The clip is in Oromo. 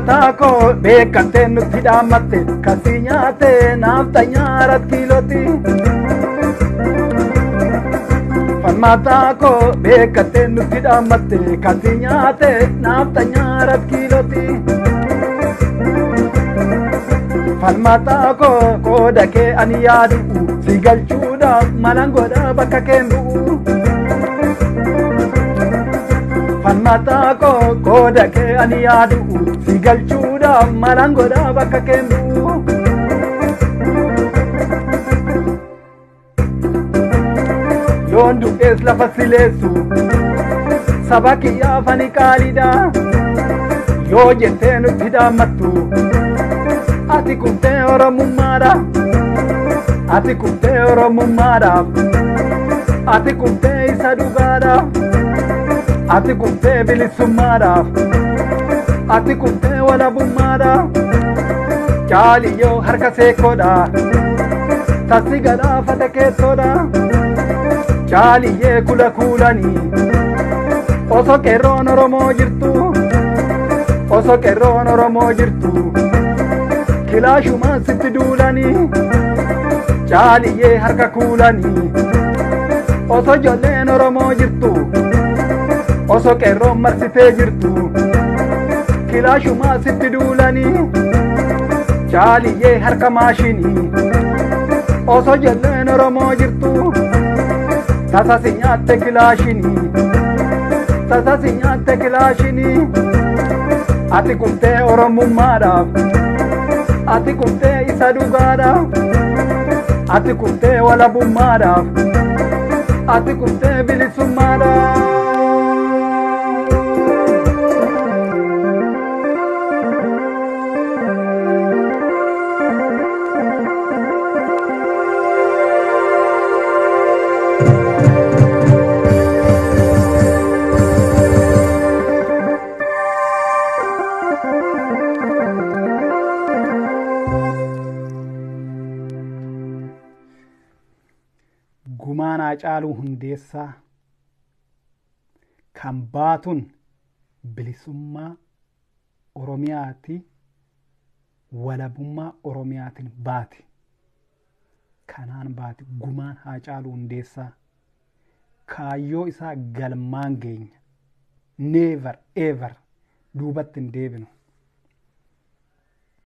Falmatako beekate nutti dhaamatte kasii nyaate naafta nyaarat kiiloti. Falmatako beekate nutti dhaamatte kasii nyaate naafta nyaarat kiiloti. Falmatako qooda kee ani yaadu si galchuudhaaf malan godha bakka keen bu'u. Falmatako qooda kee ani yaadu si galchuudhaaf malan godha bakka keen bu'u. Yoon du'ees lafa sileessu saba kiyyaaf ani qaaliidha. Yoo jettee nutti dhaammattu ati kuftee oromummaadha. Ati kuftee oromummaadhaaf. Ati kuftee isa dhugaadha. Ati kuftee bilisummaadhaaf. Ati kuftee walabummaadhaaf. Caaliyyoo harka seekoodha. Tassi galaafata keessoodha. Caaliyyee kula kuulanii. Osoo qeerroon Oromoo jirtu. Osoo qeerroon Oromoo jirtu. Kilaashumaan sitti duulanii. Caaliyyee harka kuulanii. Osoo ijoolleen Oromoo jirtu. Osoo qeerroon marsitee jirtu. Kilaashumaan sitti duulanii. Caaliyyee harka maashinii. Osoo ijoolleen Oromoo jirtu. Tasa si nyaatte kilaashinii. Tasa si nyaatte kilaashinii. Ati kuftee oromummaadhaaf. Ati kuftee isa dhugaadhaaf. Ati kuftee walabummaadhaaf. Ati kuftee bilisummaadhaaf. Gumaan Haacaaluu Hundeessaa kan baatun bilisummaa Oromiyaati, walabummaa Oromiyaatiin baati. Kanaan baati gumaan Haacaaluu Hundeessaa. Kaayyoo isaa galmaan geenya. Never ever duubatti hin deebinu.